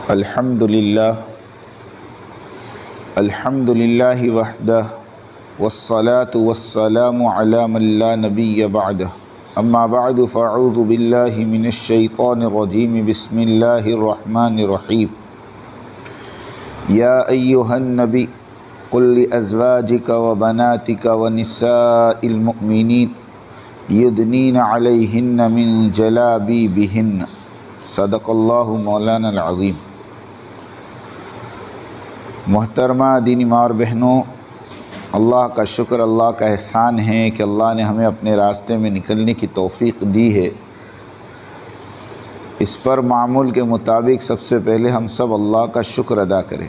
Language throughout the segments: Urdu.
الحمدللہ وحدہ والصلاة والسلام علی من لا نبی بعدہ اما بعد فاعوذ باللہ من الشیطان الرجیم بسم اللہ الرحمن الرحیم یا ایہا النبی قل لأزواجک وبناتک ونساء المؤمنین یدنین علیہن من جلابیبہن صدق اللہ مولانا العظیم۔ محترمہ دینی ماں اور بہنوں، اللہ کا شکر، اللہ کا احسان ہے کہ اللہ نے ہمیں اپنے راستے میں نکلنے کی توفیق دی ہے۔ اس پر معمول کے مطابق سب سے پہلے ہم سب اللہ کا شکر ادا کریں،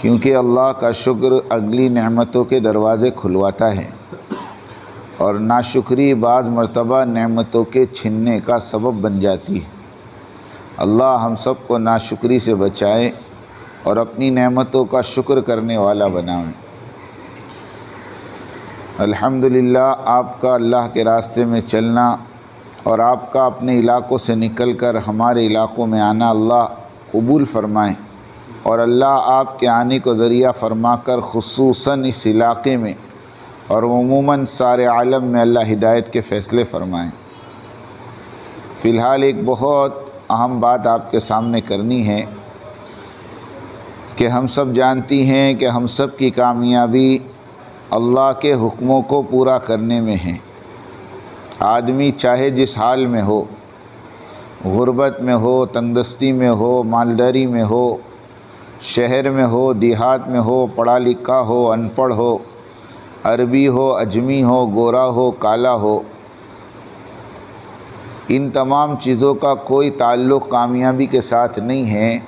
کیونکہ اللہ کا شکر اگلی نعمتوں کے دروازے کھلواتا ہے، اور ناشکری بعض مرتبہ نعمتوں کے چھننے کا سبب بن جاتی ہے۔ اللہ ہم سب کو ناشکری سے بچائے اور اپنی نعمتوں کا شکر کرنے والا بنائے۔ الحمدللہ، آپ کا اللہ کے راستے میں چلنا اور آپ کا اپنے علاقوں سے نکل کر ہمارے علاقوں میں آنا اللہ قبول فرمائیں، اور اللہ آپ کے آنے کو ذریعہ فرما کر خصوصاً اس علاقے میں اور عموماً سارے عالم میں اللہ ہدایت کے فیصلے فرمائیں۔ فی الحال ایک بہت اہم بات آپ کے سامنے کرنی ہے کہ ہم سب جانتی ہیں کہ ہم سب کی کامیابی اللہ کے حکموں کو پورا کرنے میں ہے۔ آدمی چاہے جس حال میں ہو، غربت میں ہو، تنگدستی میں ہو، مالداری میں ہو، شہر میں ہو، دیہات میں ہو، پڑھا لکھا ہو، ان پڑھ ہو، عربی ہو، اجمی ہو، گورا ہو، کالا ہو، ان تمام چیزوں کا کوئی تعلق کامیابی کے ساتھ نہیں ہے،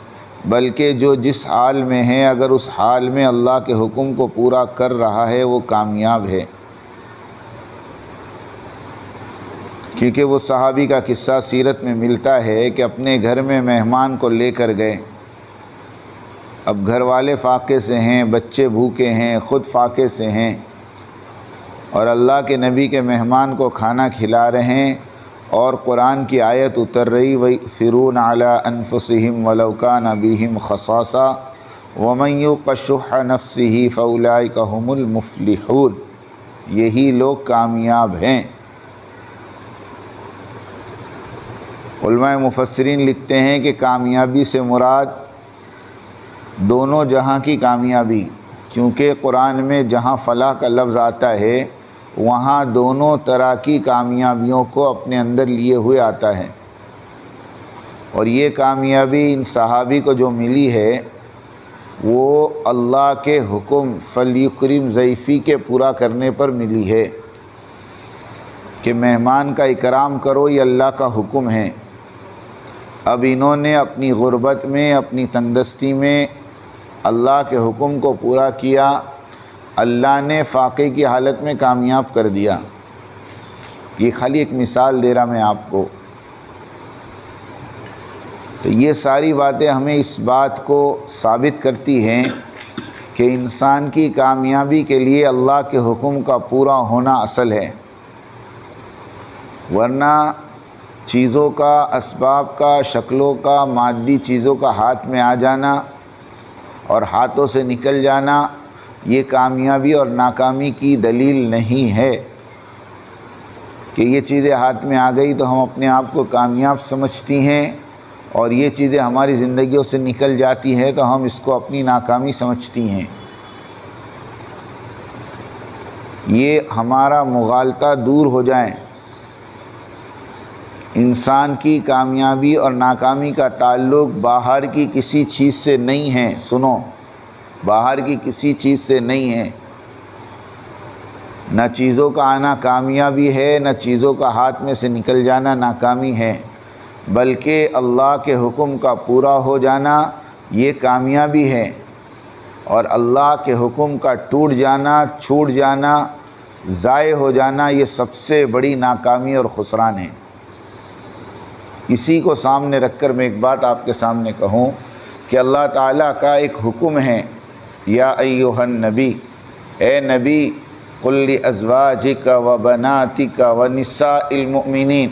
بلکہ جو جس حال میں ہے اگر اس حال میں اللہ کے حکم کو پورا کر رہا ہے وہ کامیاب ہے۔ کیونکہ وہ صحابی کا قصہ سیرت میں ملتا ہے کہ اپنے گھر میں مہمان کو لے کر گئے۔ اب گھر والے فاقے سے ہیں، بچے بھوکے ہیں، خود فاقے سے ہیں، اور اللہ کے نبی کے مہمان کو کھانا کھلا رہے ہیں، اور قرآن کی آیت اتر رہی وَيُؤْثِرُونَ عَلَىٰ أَنفُسِهِمْ وَلَوْ كَانَ بِهِمْ خَصَاصَةٌ وَمَن يُوقَ شُحَّ نَفْسِهِ فَأُولَٰئِكَ هُمُ الْمُفْلِحُونَ۔ یہی لوگ کامیاب ہیں۔ علماء مفسرین لکھتے ہیں کہ کامیابی سے مراد دونوں جہاں کی کامیابی، کیونکہ قرآن میں جہاں فلاح کا لفظ آتا ہے وہاں دونوں طرح کی کامیابیوں کو اپنے اندر لیے ہوئے آتا ہے، اور یہ کامیابی ان صحابی کو جو ملی ہے وہ اللہ کے حکم فلیکرم ضیفی کے پورا کرنے پر ملی ہے کہ مہمان کا اکرام کرو، یہ اللہ کا حکم ہے۔ اب انہوں نے اپنی غربت میں، اپنی تنگدستی میں اللہ کے حکم کو پورا کیا، اللہ نے فاقے کی حالت میں کامیاب کر دیا۔ یہ خالی ایک مثال دے رہا میں آپ کو۔ تو یہ ساری باتیں ہمیں اس بات کو ثابت کرتی ہیں کہ انسان کی کامیابی کے لیے اللہ کے حکم کا پورا ہونا اصل ہے، ورنہ چیزوں کا، اسباب کا، شکلوں کا، مادی چیزوں کا ہاتھ میں آ جانا اور ہاتھوں سے نکل جانا یہ کامیابی اور ناکامی کی دلیل نہیں ہے کہ یہ چیزیں ہاتھ میں آ گئی تو ہم اپنے آپ کو کامیاب سمجھتی ہیں، اور یہ چیزیں ہماری زندگیوں سے نکل جاتی ہیں تو ہم اس کو اپنی ناکامی سمجھتی ہیں۔ یہ ہمارا مغالطہ دور ہو جائیں۔ انسان کی کامیابی اور ناکامی کا تعلق باہر کی کسی چیز سے نہیں ہے۔ سنو، باہر کی کسی چیز سے نہیں ہے۔ نہ چیزوں کا آنا کامیابی ہے، نہ چیزوں کا ہاتھ میں سے نکل جانا ناکامی ہے، بلکہ اللہ کے حکم کا پورا ہو جانا یہ کامیابی ہے، اور اللہ کے حکم کا ٹوٹ جانا، چھوٹ جانا، ضائع ہو جانا یہ سب سے بڑی ناکامی اور خسران ہے۔ اسی کو سامنے رکھ کر میں ایک بات آپ کے سامنے کہوں کہ اللہ تعالیٰ کا ایک حکم ہے، یا ایھا النبی، اے نبی، قل لازواجک وبناتک ونساء المؤمنین،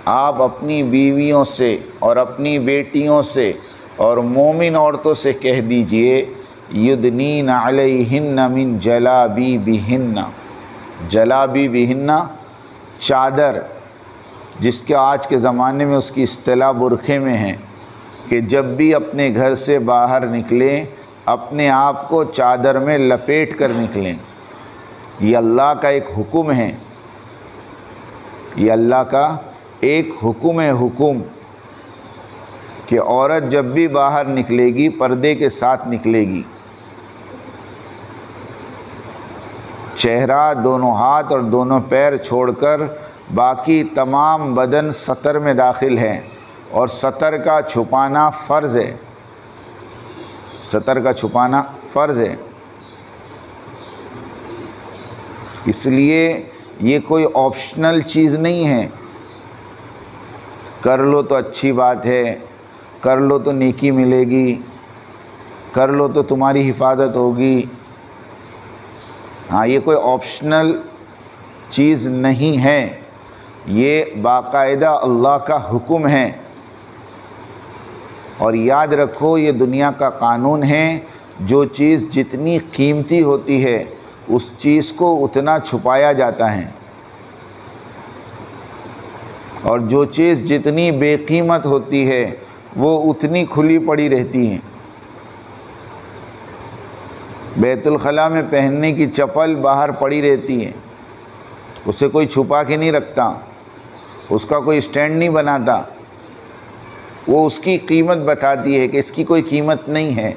آپ اپنی بیویوں سے اور اپنی بیٹیوں سے اور مومن عورتوں سے کہہ دیجئے یدنین علیہن من جلابیبہن، جلابیبہن چادر، جس کے آج کے زمانے میں اس کی اصطلاح برقعے میں ہے، کہ جب بھی اپنے گھر سے باہر نکلیں اپنے آپ کو چادر میں لپیٹ کر نکلیں۔ یہ اللہ کا ایک حکم ہے، یہ اللہ کا ایک حکم ہے، حکم کہ عورت جب بھی باہر نکلے گی پردے کے ساتھ نکلے گی، چہرہ، دونوں ہاتھ اور دونوں پیر چھوڑ کر باقی تمام بدن ستر میں داخل ہے، اور ستر کا چھپانا فرض ہے، ستر کا چھپانا فرض ہے۔ اس لیے یہ کوئی آپشنل چیز نہیں ہے، کر لو تو اچھی بات ہے، کر لو تو نیکی ملے گی، کر لو تو تمہاری حفاظت ہوگی۔ ہاں، یہ کوئی آپشنل چیز نہیں ہے، یہ باقاعدہ اللہ کا حکم ہے۔ اور یاد رکھو یہ دنیا کا قانون ہے، جو چیز جتنی قیمتی ہوتی ہے اس چیز کو اتنا چھپایا جاتا ہے، اور جو چیز جتنی بے قیمت ہوتی ہے وہ اتنی کھلی پڑی رہتی ہیں۔ بیت الخلاء میں پہننے کی چپل باہر پڑی رہتی ہے، اسے کوئی چھپا کے نہیں رکھتا، اس کا کوئی اسٹینڈ نہیں بناتا، وہ اس کی قیمت بتاتی ہے کہ اس کی کوئی قیمت نہیں ہے۔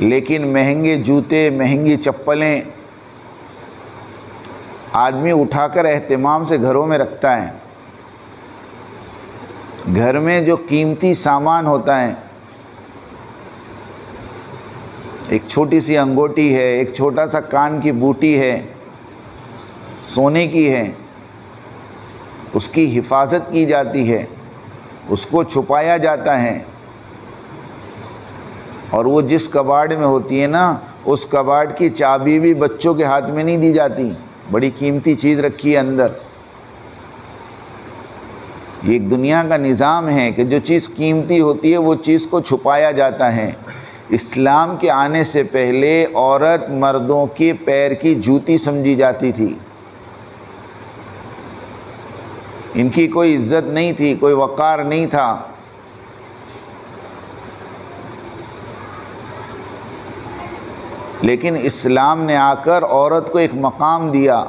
لیکن مہنگے جوتے، مہنگی چپلیں آدمی اٹھا کر اہتمام سے گھروں میں رکھتا ہے۔ گھر میں جو قیمتی سامان ہوتا ہے، ایک چھوٹی سی انگوٹی ہے، ایک چھوٹا سا کان کی بوٹی ہے، سونے کی ہے، اس کی حفاظت کی جاتی ہے، اس کو چھپایا جاتا ہے، اور وہ جس کباڑ میں ہوتی ہے نا، اس کباڑ کی چابی بھی بچوں کے ہاتھ میں نہیں دی جاتی، بڑی قیمتی چیز رکھی ہے اندر۔ یہ ایک دنیا کا نظام ہے کہ جو چیز قیمتی ہوتی ہے وہ چیز کو چھپایا جاتا ہے۔ اسلام کے آنے سے پہلے عورت مردوں کے پیر کی جوتی سمجھی جاتی تھی، ان کی کوئی عزت نہیں تھی، کوئی وقار نہیں تھا۔ لیکن اسلام نے آ کر عورت کو ایک مقام دیا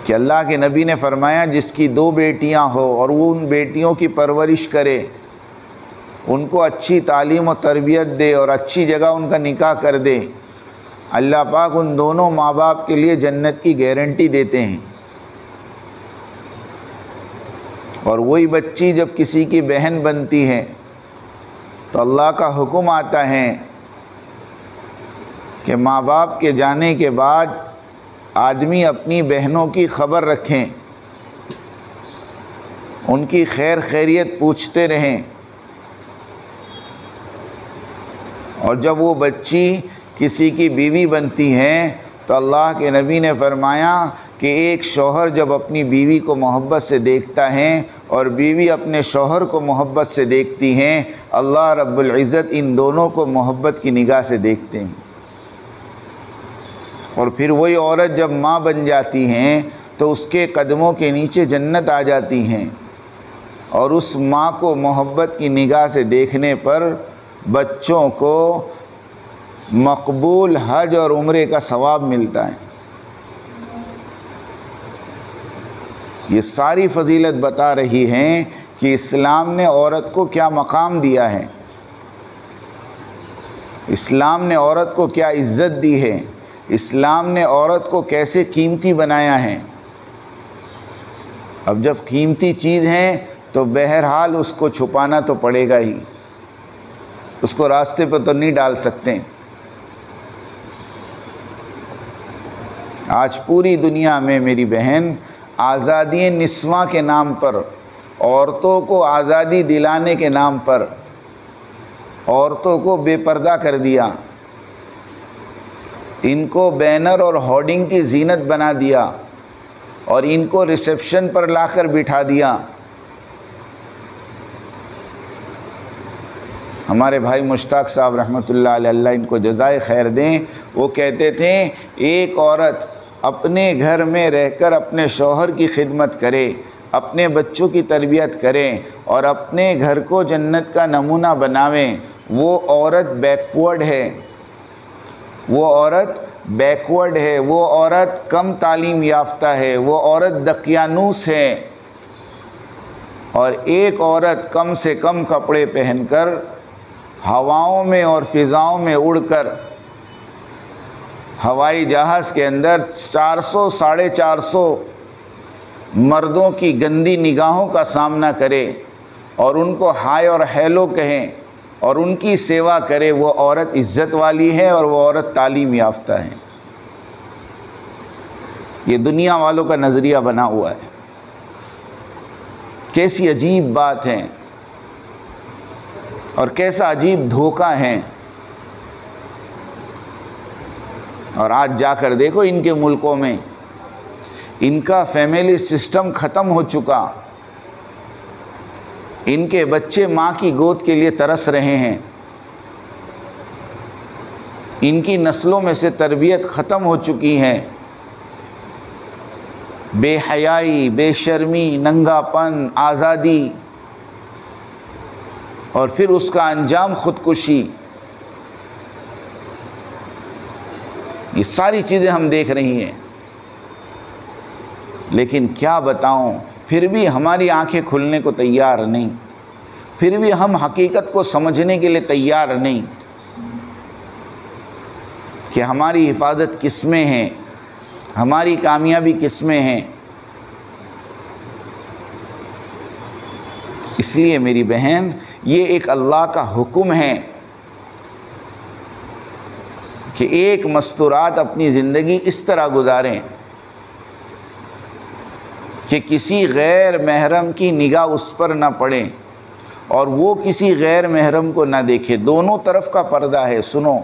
کہ اللہ کے نبی نے فرمایا جس کی 2 بیٹیاں ہو اور وہ ان بیٹیوں کی پرورش کرے، ان کو اچھی تعلیم و تربیت دے اور اچھی جگہ ان کا نکاح کر دے، اللہ پاک ان دونوں ماں باپ کے لیے جنت کی گارنٹی دیتے ہیں۔ اور وہی بچی جب کسی کی بہن بنتی ہے تو اللہ کا حکم آتا ہے کہ ماں باپ کے جانے کے بعد آدمی اپنی بہنوں کی خبر رکھیں، ان کی خیر خیریت پوچھتے رہیں، اور جب وہ بچی کسی کی بیوی بنتی ہیں تو اللہ کے نبی نے فرمایا کہ ایک شوہر جب اپنی بیوی کو محبت سے دیکھتا ہے اور بیوی اپنے شوہر کو محبت سے دیکھتی ہیں، اللہ رب العزت ان دونوں کو محبت کی نگاہ سے دیکھتے ہیں۔ اور پھر وہی عورت جب ماں بن جاتی ہیں تو اس کے قدموں کے نیچے جنت آ جاتی ہیں، اور اس ماں کو محبت کی نگاہ سے دیکھنے پر بچوں کو مقبول حج اور عمرے کا ثواب ملتا ہے۔ یہ ساری فضیلت بتا رہی ہیں کہ اسلام نے عورت کو کیا مقام دیا ہے، اسلام نے عورت کو کیا عزت دی ہے، اسلام نے عورت کو کیسے قیمتی بنایا ہے۔ اب جب قیمتی چیز ہے تو بہرحال اس کو چھپانا تو پڑے گا ہی، اس کو راستے پہ تو نہیں ڈال سکتے۔ آج پوری دنیا میں میری بہن آزادی نسواں کے نام پر، عورتوں کو آزادی دلانے کے نام پر عورتوں کو بے پردہ کر دیا، ان کو بینر اور ہورڈنگ کی زینت بنا دیا، اور ان کو ریسیپشن پر لا کر بٹھا دیا ہمارے بھائی مشتاق صاحب رحمۃ اللہ علیہ، اللہ ان کو جزائے خیر دیں، وہ کہتے تھے ایک عورت اپنے گھر میں رہ کر اپنے شوہر کی خدمت کرے، اپنے بچوں کی تربیت کریں اور اپنے گھر کو جنت کا نمونہ بناویں، وہ عورت بیکورڈ ہے، وہ عورت بیکورڈ ہے، وہ عورت کم تعلیم یافتہ ہے، وہ عورت دقیانوس ہے۔ اور ایک عورت کم سے کم کپڑے پہن کر ہواؤں میں اور فضاؤں میں اڑ کر ہوائی جہاز کے اندر 400 ساڑھے 400 مردوں کی گندی نگاہوں کا سامنا کرے اور ان کو ہائے اور ہیلو کہیں اور ان کی سیوا کرے، وہ عورت عزت والی ہے اور وہ عورت تعلیم یافتہ ہے۔ یہ دنیا والوں کا نظریہ بنا ہوا ہے۔ کیسی عجیب بات ہے اور کیسا عجیب دھوکہ ہے۔ اور آج جا کر دیکھو ان کے ملکوں میں ان کا فیملی سسٹم ختم ہو چکا، ان کے بچے ماں کی گود کے لیے ترس رہے ہیں، ان کی نسلوں میں سے تربیت ختم ہو چکی ہے۔ بے حیائی، بے شرمی، ننگا پن، آزادی، اور پھر اس کا انجام خودکشی۔ یہ ساری چیزیں ہم دیکھ رہی ہیں، لیکن کیا بتاؤں، پھر بھی ہماری آنکھیں کھلنے کو تیار نہیں، پھر بھی ہم حقیقت کو سمجھنے کے لیے تیار نہیں کہ ہماری حفاظت کس میں ہے، ہماری کامیابی کس میں ہے۔ اس لیے میری بہن، یہ ایک اللہ کا حکم ہے کہ ایک مستورات اپنی زندگی اس طرح گزاریں کہ کسی غیر محرم کی نگاہ اس پر نہ پڑے اور وہ کسی غیر محرم کو نہ دیکھے، دونوں طرف کا پردہ ہے۔ سنو،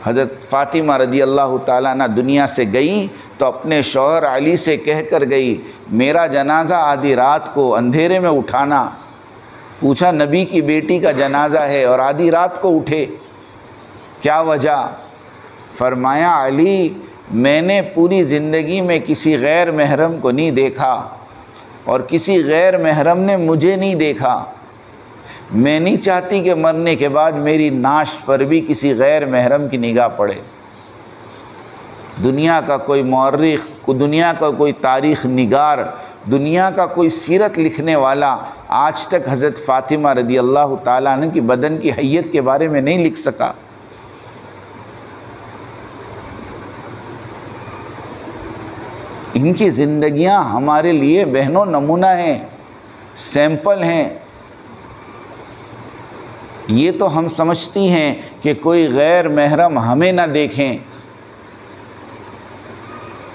حضرت فاطمہ رضی اللہ تعالیٰ عنہ دنیا سے گئی تو اپنے شوہر علی سے کہہ کر گئی، میرا جنازہ آدھی رات کو اندھیرے میں اٹھانا۔ پوچھا نبی کی بیٹی کا جنازہ ہے اور آدھی رات کو اٹھے، کیا وجہ؟ فرمایا علی، میں نے پوری زندگی میں کسی غیر محرم کو نہیں دیکھا اور کسی غیر محرم نے مجھے نہیں دیکھا، میں نہیں چاہتی کہ مرنے کے بعد میری نعش پر بھی کسی غیر محرم کی نگاہ پڑے۔ دنیا کا کوئی مورخ، دنیا کا کوئی تاریخ نگار، دنیا کا کوئی سیرت لکھنے والا آج تک حضرت فاطمہ رضی اللہ تعالیٰ عنہ کی بدن کی حیت کے بارے میں نہیں لکھ سکا۔ ان کی زندگیاں ہمارے لیے بہنوں نمونہ ہیں، سیمپل ہیں۔ یہ تو ہم سمجھتی ہیں کہ کوئی غیر محرم ہمیں نہ دیکھیں،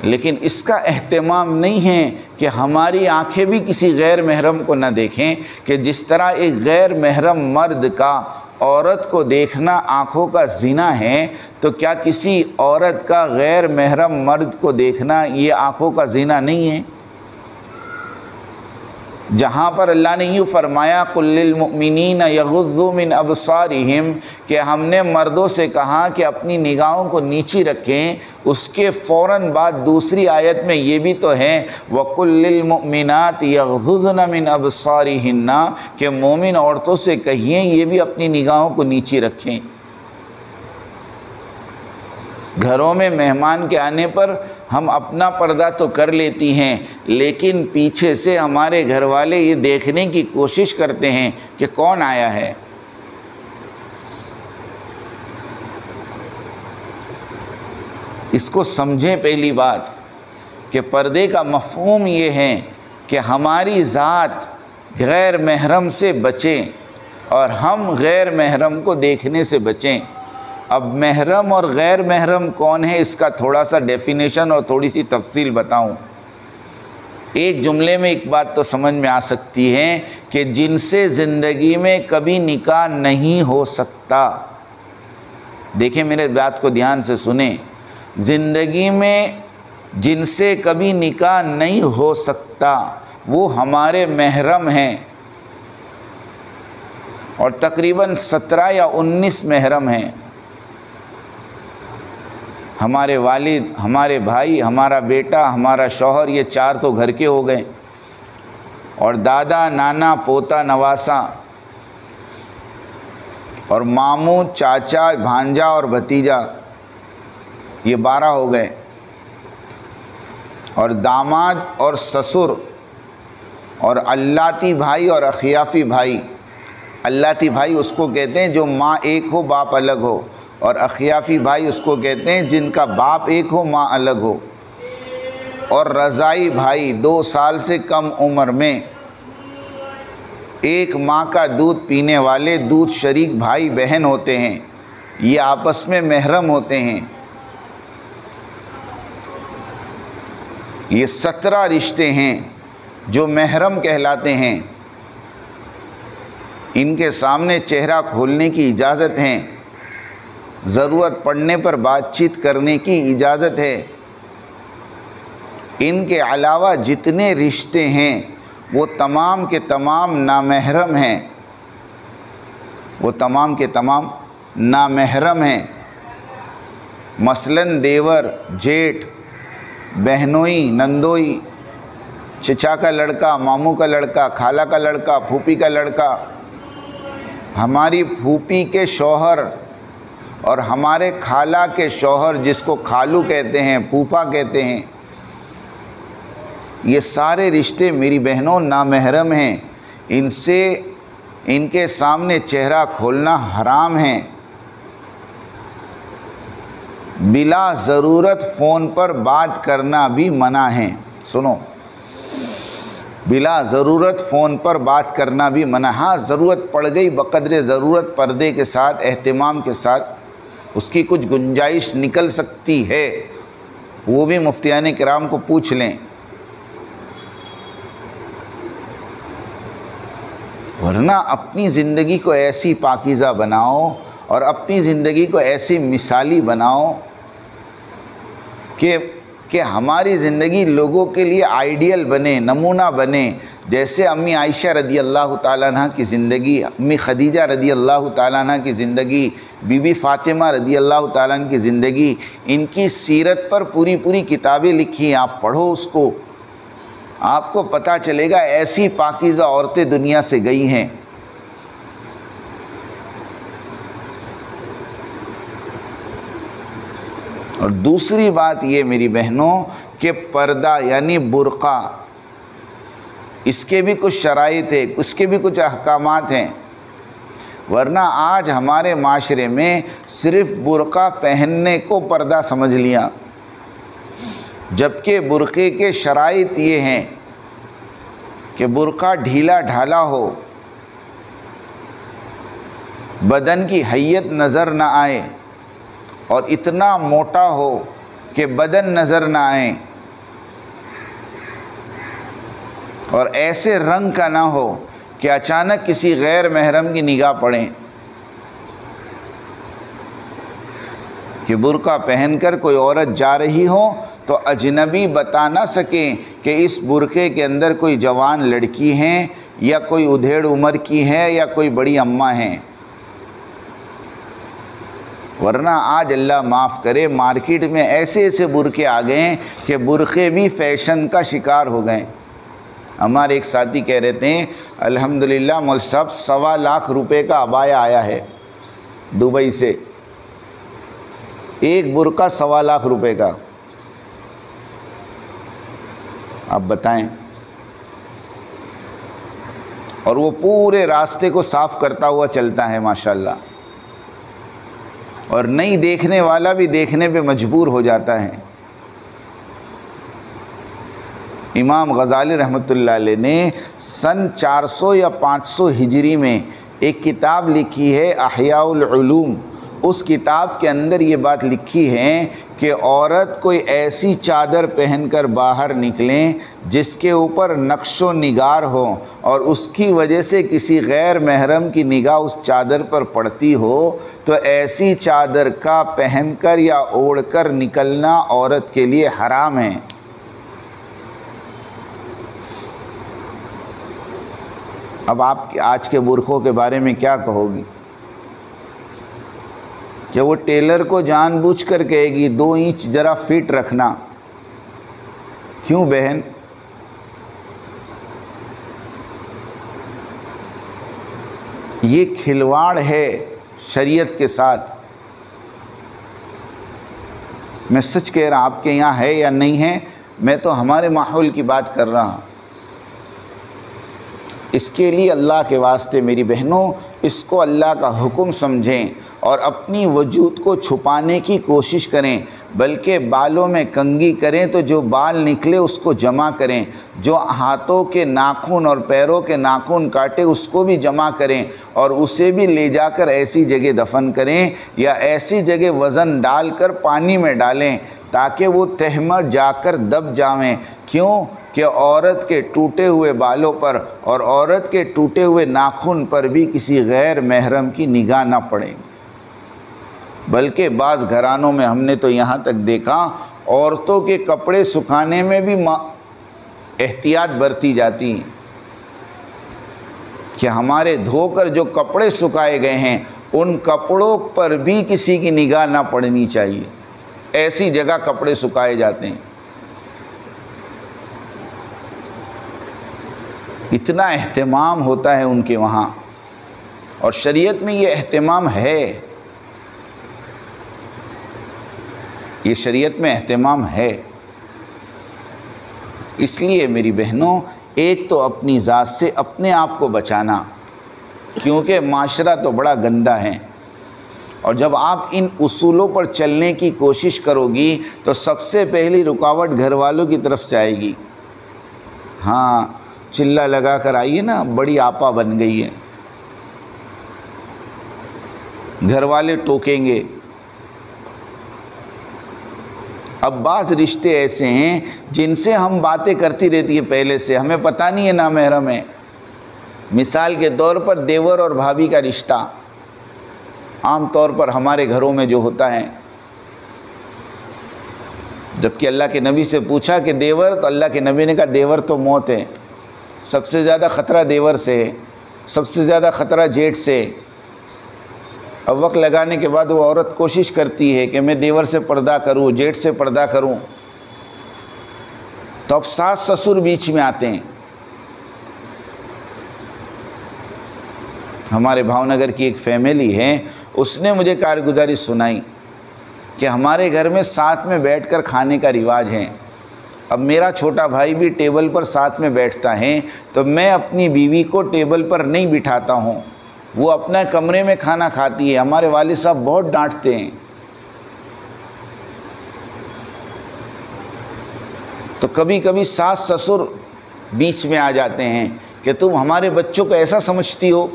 لیکن اس کا اہتمام نہیں ہے کہ ہماری آنکھیں بھی کسی غیر محرم کو نہ دیکھیں، کہ جس طرح ایک غیر محرم مرد کا عورت کو دیکھنا آنکھوں کا زنا ہے، تو کیا کسی عورت کا غیر محرم مرد کو دیکھنا یہ آنکھوں کا زنا نہیں ہے؟ جہاں پر اللہ نے یوں فرمایا قُل لِّلْمُؤْمِنِينَ يَغُضُّوا مِنْ أَبْصَارِهِمْ کہ ہم نے مردوں سے کہا کہ اپنی نگاہوں کو نیچی رکھیں، اس کے فوراً بعد دوسری آیت میں یہ بھی تو ہے وَقُل لِّلْمُؤْمِنَاتِ يَغْضُضْنَ مِنْ أَبْصَارِهِنَّ کہ مومن عورتوں سے کہیے یہ بھی اپنی نگاہوں کو نیچی رکھیں۔ گھروں میں مہمان کے آنے پر ہم اپنا پردہ تو کر لیتی ہیں، لیکن پیچھے سے ہمارے گھر والے یہ دیکھنے کی کوشش کرتے ہیں کہ کون آیا ہے۔ اس کو سمجھیں پہلی بات کہ پردے کا مفہوم یہ ہے کہ ہماری ذات غیر محرم سے بچیں اور ہم غیر محرم کو دیکھنے سے بچیں۔ اب محرم اور غیر محرم کون ہے، اس کا تھوڑا سا ڈیفینیشن اور تھوڑی سی تفصیل بتاؤں۔ ایک جملے میں ایک بات تو سمجھ میں آ سکتی ہے کہ جن سے زندگی میں کبھی نکاح نہیں ہو سکتا۔ دیکھیں میرے بات کو دھیان سے سنیں، زندگی میں جن سے کبھی نکاح نہیں ہو سکتا وہ ہمارے محرم ہیں۔ اور تقریباً 17 یا 19 محرم ہیں۔ ہمارے والد، ہمارے بھائی، ہمارا بیٹا، ہمارا شوہر، یہ 4 تو گھر کے ہو گئے، اور دادا، نانا، پوتا، نواسا، اور ماموں، چاچا، بھانجا اور بھتیجا، یہ 12 ہو گئے، اور داماد اور سسر، اور الاتی بھائی اور اخیافی بھائی۔ الاتی بھائی اس کو کہتے ہیں جو ماں ایک ہو باپ الگ ہو، اور اخیافی بھائی اس کو کہتے ہیں جن کا باپ ایک ہو ماں الگ ہو، اور رضائی بھائی 2 سال سے کم عمر میں ایک ماں کا دودھ پینے والے دودھ شریک بھائی بہن ہوتے ہیں، یہ آپس میں محرم ہوتے ہیں۔ یہ 17 رشتے ہیں جو محرم کہلاتے ہیں، ان کے سامنے چہرہ کھولنے کی اجازت ہے، ضرورت پڑنے پر بات چیت کرنے کی اجازت ہے۔ ان کے علاوہ جتنے رشتے ہیں وہ تمام کے تمام نامحرم ہیں، وہ تمام کے تمام نامحرم ہیں۔ مثلاً دیور، جیٹھ، بہنوئی، نندوئی، چچا کا لڑکا، ماموں کا لڑکا، خالہ کا لڑکا، پھوپھی کا لڑکا، ہماری پھوپھی کے شوہر اور ہمارے خالہ کے شوہر جس کو خالو کہتے ہیں، پھوپھا کہتے ہیں، یہ سارے رشتے میری بہنوں نامحرم ہیں، ان کے سامنے چہرہ کھولنا حرام ہے۔ بلا ضرورت فون پر بات کرنا بھی منع ہے۔ سنو، بلا ضرورت فون پر بات کرنا بھی منع۔ ہاں ضرورت پڑ گئی بقدر ضرورت پردے کے ساتھ، اہتمام کے ساتھ، اس کی کچھ گنجائش نکل سکتی ہے، وہ بھی مفتیان کرام کو پوچھ لیں۔ ورنہ اپنی زندگی کو ایسی پاکیزہ بناؤ اور اپنی زندگی کو ایسی مثالی بناؤ کہ ہماری زندگی لوگوں کے لیے آئیڈیل بنے، نمونہ بنے۔ جیسے امی عائشہ رضی اللہ تعالیٰ عنہ کی زندگی، امی خدیجہ رضی اللہ تعالیٰ عنہ کی زندگی، بی بی فاطمہ رضی اللہ تعالیٰ عنہ کی زندگی، ان کی سیرت پر پوری کتابیں لکھی ہیں، آپ پڑھو اس کو، آپ کو پتہ چلے گا ایسی پاکیزہ عورتیں دنیا سے گئی ہیں۔ اور دوسری بات یہ میری بہنوں کہ پردہ یعنی برقع، اس کے بھی کچھ شرائط ہے، اس کے بھی کچھ احکامات ہیں۔ ورنہ آج ہمارے معاشرے میں صرف برقع پہننے کو پردہ سمجھ لیا، جبکہ برقعے کے شرائط یہ ہیں کہ برقع ڈھیلا ڈھالا ہو، بدن کی حیت نظر نہ آئے، اور اتنا موٹا ہو کہ بدن نظر نہ آئے، اور ایسے رنگ کا نہ ہو کہ اچانک کسی غیر محرم کی نگاہ پڑے، کہ برقع پہن کر کوئی عورت جا رہی ہو تو اجنبی بتا نہ سکیں کہ اس برقعے کے اندر کوئی جوان لڑکی ہیں یا کوئی ادھیڑ عمر کی ہے یا کوئی بڑی اماں ہیں۔ ورنہ آج اللہ معاف کرے مارکیٹ میں ایسے برقعے آ گئے ہیں کہ برقعے بھی فیشن کا شکار ہو گئے۔ ہمارے ایک ساتھی کہہ رہے تھے الحمدللہ مول صاحب 1.25 لاکھ روپے کا عبایا آیا ہے دبئی سے، ایک برقع 1.25 لاکھ روپے کا، آپ بتائیں۔ اور وہ پورے راستے کو صاف کرتا ہوا چلتا ہے ماشاءاللہ، اور نہیں دیکھنے والا بھی دیکھنے پہ مجبور ہو جاتا ہے۔ امام غزالی رحمۃ اللہ علیہ نے سن 400 یا 500 ہجری میں ایک کتاب لکھی ہے احیاء العلوم۔ اس کتاب کے اندر یہ بات لکھی ہے کہ عورت کوئی ایسی چادر پہن کر باہر نکلیں جس کے اوپر نقش و نگار ہو، اور اس کی وجہ سے کسی غیر محرم کی نگاہ اس چادر پر پڑتی ہو تو ایسی چادر کا پہن کر یا اوڑھ کر نکلنا عورت کے لیے حرام ہے۔ اب آپ آج کے برقعوں کے بارے میں کیا کہو گی کہ وہ ٹیلر کو جان بوجھ کر کہے گی 2 انچ ذرا فٹ رکھنا. کیوں بہن؟ یہ کھلواڑ ہے شریعت کے ساتھ. میں سچ کہہ رہا، آپ کے یہاں ہے یا نہیں ہے، میں تو ہمارے ماحول کی بات کر رہا ہوں. اس کے لیے اللہ کے واسطے میری بہنوں اس کو اللہ کا حکم سمجھیں اور اپنی وجود کو چھپانے کی کوشش کریں، بلکہ بالوں میں کنگھی کریں تو جو بال نکلے اس کو جمع کریں، جو ہاتھوں کے ناخن اور پیروں کے ناخن کاٹے اس کو بھی جمع کریں اور اسے بھی لے جا کر ایسی جگہ دفن کریں یا ایسی جگہ وزن ڈال کر پانی میں ڈالیں تاکہ وہ تہ میں جا کر دب جائیں. کیوں کہ عورت کے ٹوٹے ہوئے بالوں پر اور عورت کے ٹوٹے ہوئے ناخن پر بھی کسی غیر محرم کی نگاہ نہ پڑے. بلکہ بعض گھرانوں میں ہم نے تو یہاں تک دیکھا عورتوں کے کپڑے سکھانے میں بھی احتیاط برتی جاتی ہیں کہ ہمارے دھو کر جو کپڑے سکھائے گئے ہیں ان کپڑوں پر بھی کسی کی نگاہ نہ پڑنی چاہیے. ایسی جگہ کپڑے سکھائے جاتے ہیں. اتنا اہتمام ہوتا ہے ان کے وہاں، اور شریعت میں یہ اہتمام ہے. یہ شریعت میں اہتمام ہے. اس لیے میری بہنوں ایک تو اپنی ذات سے اپنے آپ کو بچانا، کیونکہ معاشرہ تو بڑا گندا ہے، اور جب آپ ان اصولوں پر چلنے کی کوشش کرو گی تو سب سے پہلی رکاوٹ گھر والوں کی طرف سے آئے گی. ہاں چلہ لگا کر آئیے نا، بڑی آپا بن گئی ہے، گھر والے ٹوکیں گے. اب بعض رشتے ایسے ہیں جن سے ہم باتیں کرتی رہتی ہیں پہلے سے، ہمیں پتہ نہیں ہے نامحرم ہے. مثال کے طور پر دیور اور بھابھی کا رشتہ عام طور پر ہمارے گھروں میں جو ہوتا ہے، جبکہ اللہ کے نبی سے پوچھا کہ دیور، تو اللہ کے نبی نے کہا دیور تو موت ہے. سب سے زیادہ خطرہ دیور سے ہے، سب سے زیادہ خطرہ جیٹھ سے. اب وقت لگانے کے بعد وہ عورت کوشش کرتی ہے کہ میں دیور سے پردہ کروں، جیٹھ سے پردہ کروں، تو اب ساس سسر بیچ میں آتے ہیں. ہمارے بھاؤنگر کی ایک فیملی ہے، اس نے مجھے کارگزاری سنائی کہ ہمارے گھر میں ساتھ میں بیٹھ کر کھانے کا رواج ہے. اب میرا چھوٹا بھائی بھی ٹیبل پر ساتھ میں بیٹھتا ہے تو میں اپنی بیوی کو ٹیبل پر نہیں بٹھاتا ہوں، وہ اپنا کمرے میں کھانا کھاتی ہے. ہمارے والد صاحب بہت ڈانٹتے ہیں. تو کبھی کبھی ساس سسر بیچ میں آ جاتے ہیں کہ تم ہمارے بچوں کو ایسا سمجھتی ہو.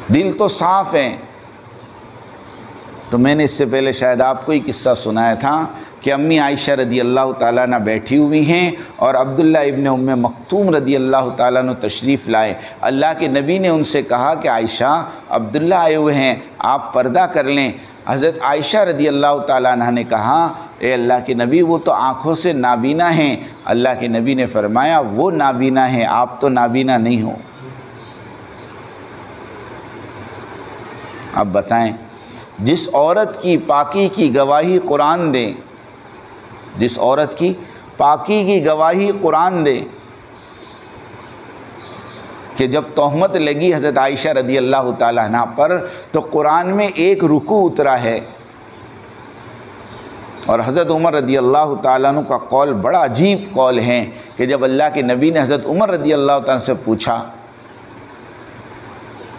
دل تو صاف ہیں. تو میں نے اس سے پہلے شاید آپ کو ہی قصہ سنایا تھا کہ امی عائشہ رضی اللہ تعالیٰ عنہ بیٹھی ہوئی ہیں اور عبداللہ ابن ام مکتوم رضی اللہ تعالیٰ عنہ تشریف لائے. اللہ کے نبی نے ان سے کہا کہ عائشہ عبداللہ آئے ہوئے ہیں، آپ پردہ کر لیں. حضرت عائشہ رضی اللہ تعالیٰ عنہ نے کہا اے اللہ کے نبی وہ تو آنکھوں سے نابینا ہیں. اللہ کے نبی نے فرمایا وہ نابینا ہیں، آپ تو نابینا نہیں ہو. اب بتائیں، جس عورت کی پاکی کی گواہی قرآن دے، جس عورت کی پاکی کی گواہی قرآن دے، کہ جب تہمت لگی حضرت عائشہ رضی اللہ تعالیٰ عنہ پر تو قرآن میں ایک رکوع اترا ہے، اور حضرت عمر رضی اللہ تعالیٰ عنہ کا قول بڑا عجیب قول ہے کہ جب اللہ کے نبی نے حضرت عمر رضی اللہ تعالیٰ عنہ سے پوچھا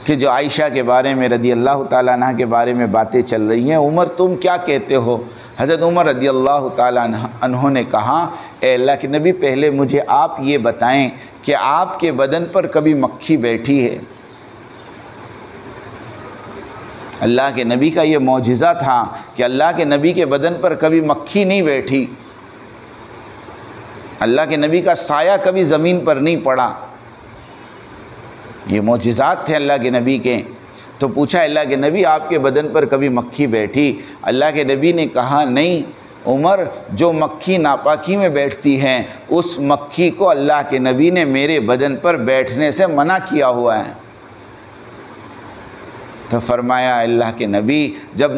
کہ جو عائشہ کے بارے میں رضی اللہ تعالیٰ عنہ کے بارے میں باتیں چل رہی ہیں، عمر تم کیا کہتے ہو؟ حضرت عمر رضی اللہ تعالیٰ عنہ نے کہا اے اللہ کے نبی پہلے مجھے آپ یہ بتائیں کہ آپ کے بدن پر کبھی مکھی بیٹھی ہے؟ اللہ کے نبی کا یہ معجزہ تھا کہ اللہ کے نبی کے بدن پر کبھی مکھی نہیں بیٹھی، اللہ کے نبی کا سایہ کبھی زمین پر نہیں پڑا. یہ معجزات تھے اللہ کے نبی کے. تو پوچھا اللہ کے نبی آپ کے بدن پر کبھی مکھی بیٹھی؟ اللہ کے نبی نے کہا نہیں. عمر جو مکھی ناپاکی میں بیٹھتی ہیں اس مکھی کو اللہ کے نبی نے میرے بدن پر بیٹھنے سے منع کیا ہوا ہے۔ تو فرمایا اللہ کے نبی جب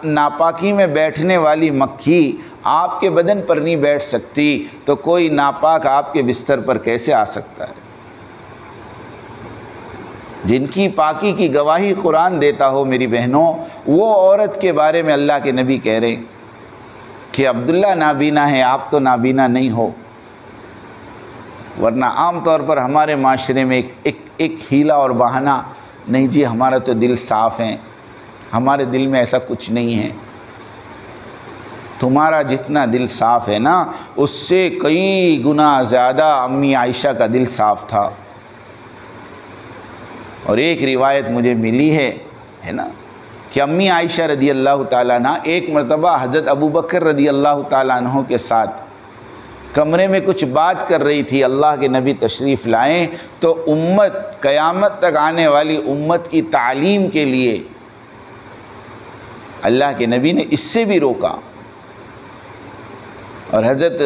ناپاکی میں بیٹھنے والی مکھی آپ کے بدن پر نہیں بیٹھ سکتی تو کوئی ناپاک آپ کے بستر پر کیسے آ سکتا ہے؟ جن کی پاکی کی گواہی قرآن دیتا ہو میری بہنوں، وہ عورت کے بارے میں اللہ کے نبی کہہ رہے کہ عبداللہ نابینا ہے، آپ تو نابینا نہیں ہو۔ ورنہ عام طور پر ہمارے معاشرے میں ایک ہیلا اور بہانہ، نہیں جی ہمارا تو دل صاف ہے، ہمارے دل میں ایسا کچھ نہیں ہے۔ تمہارا جتنا دل صاف ہے نا، اس سے کئی گنا زیادہ امی عائشہ کا دل صاف تھا۔ اور ایک روایت مجھے ملی ہے نا کہ امی عائشہ رضی اللہ تعالیٰ عنہ ایک مرتبہ حضرت ابوبکر رضی اللہ تعالیٰ عنہ کے ساتھ کمرے میں کچھ بات کر رہی تھی، اللہ کے نبی تشریف لائیں تو امت، قیامت تک آنے والی امت کی تعلیم کے لیے اللہ کے نبی نے اس سے بھی روکا۔ اور حضرت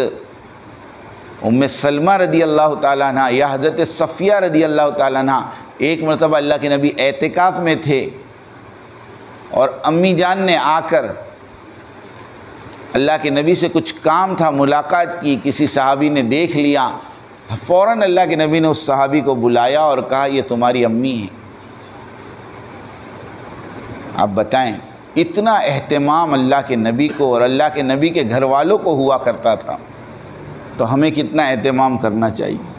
ام سلمہ رضی اللہ تعالیٰ عنہ یا حضرت صفیہ رضی اللہ تعالیٰ عنہ ایک مرتبہ اللہ کے نبی اعتکاف میں تھے اور امی جان نے آ کر اللہ کے نبی سے کچھ کام تھا، ملاقات کی، کسی صحابی نے دیکھ لیا، فوراً اللہ کے نبی نے اس صحابی کو بلایا اور کہا یہ تمہاری امی ہیں۔ آپ بتائیں اتنا اہتمام اللہ کے نبی کو اور اللہ کے نبی کے گھر والوں کو ہوا کرتا تھا، تو ہمیں کتنا اہتمام کرنا چاہیے۔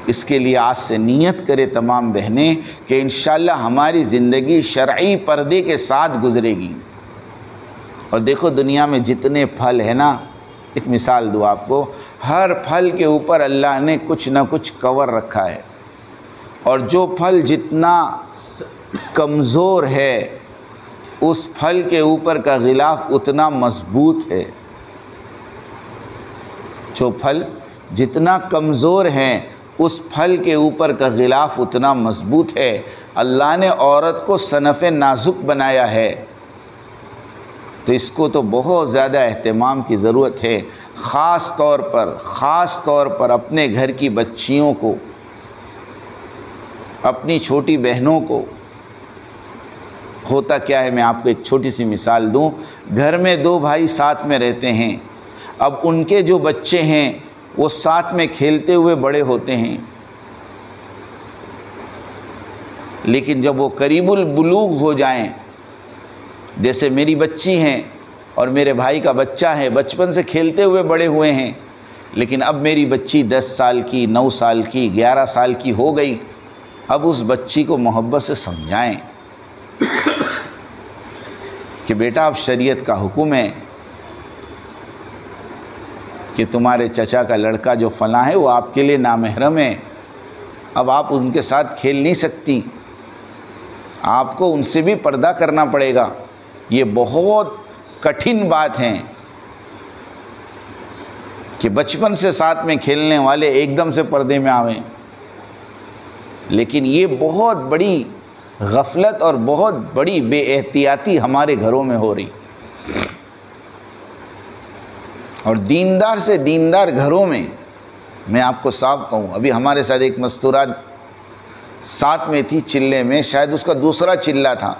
اس کے لیے آج سے نیت کرے تمام بہنیں کہ انشاءاللہ ہماری زندگی شرعی پردے کے ساتھ گزرے گی۔ اور دیکھو دنیا میں جتنے پھل ہیں نا، ایک مثال دوں آپ کو، ہر پھل کے اوپر اللہ نے کچھ نہ کچھ کور رکھا ہے، اور جو پھل جتنا کمزور ہے اس پھل کے اوپر کا غلاف اتنا مضبوط ہے۔ جو پھل جتنا کمزور ہیں اس پھل کے اوپر کا غلاف اتنا مضبوط ہے۔ اللہ نے عورت کو صنف نازک بنایا ہے، تو اس کو تو بہت زیادہ اہتمام کی ضرورت ہے، خاص طور پر اپنے گھر کی بچیوں کو، اپنی چھوٹی بہنوں کو۔ ہوتا کیا ہے، میں آپ کو ایک چھوٹی سی مثال دوں۔ گھر میں دو بھائی ساتھ میں رہتے ہیں، اب ان کے جو بچے ہیں وہ ساتھ میں کھیلتے ہوئے بڑے ہوتے ہیں، لیکن جب وہ قریب البلوغ ہو جائیں، جیسے میری بچی ہیں اور میرے بھائی کا بچہ ہے، بچپن سے کھیلتے ہوئے بڑے ہوئے ہیں، لیکن اب میری بچی 10 سال کی، 9 سال کی، 11 سال کی ہو گئی، اب اس بچی کو محبت سے سمجھائیں کہ بیٹا اب شریعت کا حکم ہے کہ تمہارے چچا کا لڑکا جو فلاں ہے وہ آپ کے لیے نامحرم ہے، اب آپ ان کے ساتھ کھیل نہیں سکتی، آپ کو ان سے بھی پردہ کرنا پڑے گا۔ یہ بہت کٹھن بات ہے کہ بچپن سے ساتھ میں کھیلنے والے ایک دم سے پردے میں آویں، لیکن یہ بہت بڑی غفلت اور بہت بڑی بے احتیاطی ہمارے گھروں میں ہو رہی۔ اور دیندار سے دیندار گھروں میں آپ کو صاف کہوں، ابھی ہمارے ساتھ ایک مستورات ساتھ میں تھی چلے میں، شاید اس کا دوسرا چلہ تھا،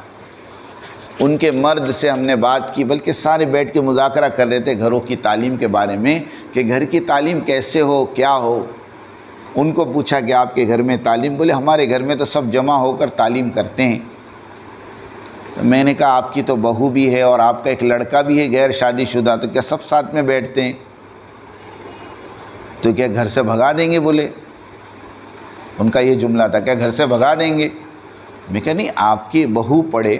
ان کے مرد سے ہم نے بات کی، بلکہ سارے بیٹھ کے مذاکرہ کر رہے تھے گھروں کی تعلیم کے بارے میں کہ گھر کی تعلیم کیسے ہو، کیا ہو۔ ان کو پوچھا کہ آپ کے گھر میں تعلیم، بولے ہمارے گھر میں تو سب جمع ہو کر تعلیم کرتے ہیں۔ تو میں نے کہا آپ کی تو بہو بھی ہے اور آپ کا ایک لڑکا بھی ہے غیر شادی شدہ، تو کیا سب ساتھ میں بیٹھتے ہیں؟ تو کیا گھر سے بھگا دیں گے؟ بولے ان کا یہ جملہ تھا، کیا گھر سے بھگا دیں گے؟ میں کہا نہیں، آپ کی بہو پڑھے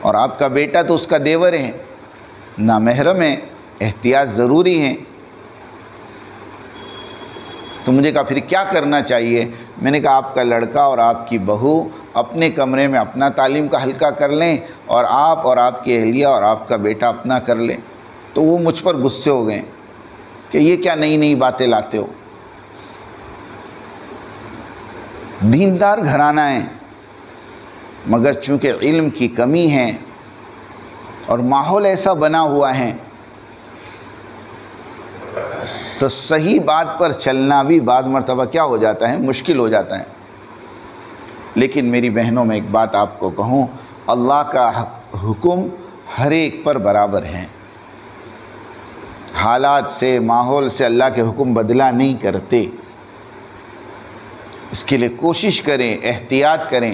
اور آپ کا بیٹا تو اس کا دیور ہے، نامحرم ہے، احتیاط ضروری ہے۔ تو مجھے کہا پھر کیا کرنا چاہیے؟ میں نے کہا آپ کا لڑکا اور آپ کی بہو اپنے کمرے میں اپنا تعلیم کا حلقہ کر لیں، اور آپ کی اہلیہ اور آپ کا بیٹا اپنا کر لیں۔ تو وہ مجھ پر غصے ہو گئے کہ یہ کیا نئی نئی باتیں لاتے ہو۔ دیندار گھرانہ ہے، مگر چونکہ علم کی کمی ہے اور ماحول ایسا بنا ہوا ہے تو صحیح بات پر چلنا بھی بعض مرتبہ کیا ہو جاتا ہے، مشکل ہو جاتا ہے۔ لیکن میری بہنوں میں ایک بات آپ کو کہوں، اللہ کا حکم ہر ایک پر برابر ہے۔ حالات سے، ماحول سے اللہ کے حکم بدلا نہیں کرتے۔ اس کے لیے کوشش کریں، احتیاط کریں،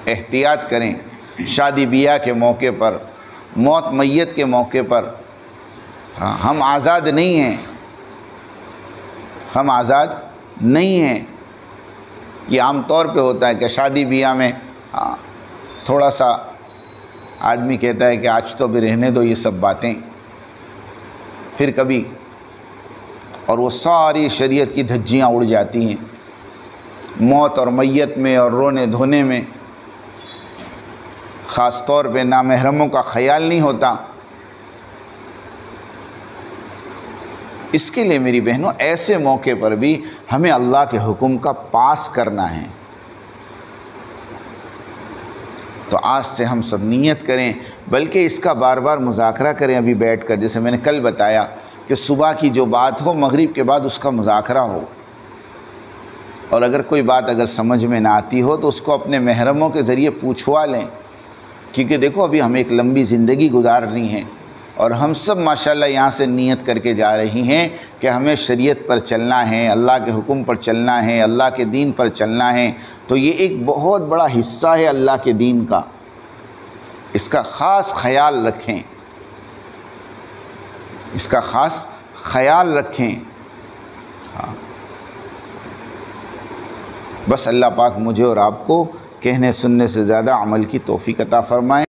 احتیاط کریں۔ شادی بیاہ کے موقع پر، موت میت کے موقع پر ہم آزاد نہیں ہیں، ہم آزاد نہیں ہیں۔ یہ عام طور پہ ہوتا ہے کہ شادی بیاہ میں تھوڑا سا آدمی کہتا ہے کہ آج تو بھی رہنے دو یہ سب باتیں، پھر کبھی اور وہ ساری شریعت کی دھجیاں اڑ جاتی ہیں موت اور میت میں اور رونے دھونے میں۔ خاص طور پہ نامحرموں کا خیال نہیں ہوتا۔ اس کے لیے میری بہنوں ایسے موقع پر بھی ہمیں اللہ کے حکم کا پاس کرنا ہے۔ تو آج سے ہم سب نیت کریں، بلکہ اس کا بار بار مذاکرہ کریں ابھی بیٹھ کر، جیسے میں نے کل بتایا کہ صبح کی جو بات ہو مغرب کے بعد اس کا مذاکرہ ہو، اور اگر کوئی بات اگر سمجھ میں نہ آتی ہو تو اس کو اپنے محرموں کے ذریعے پوچھوا لیں، کیونکہ دیکھو ابھی ہمیں ایک لمبی زندگی گزارنی ہے، اور ہم سب ماشاءاللہ یہاں سے نیت کر کے جا رہی ہیں کہ ہمیں شریعت پر چلنا ہے، اللہ کے حکم پر چلنا ہے، اللہ کے دین پر چلنا ہے۔ تو یہ ایک بہت بڑا حصہ ہے اللہ کے دین کا، اس کا خاص خیال رکھیں، اس کا خاص خیال رکھیں۔ بس اللہ پاک مجھے اور آپ کو کہنے سننے سے زیادہ عمل کی توفیق عطا فرمائے۔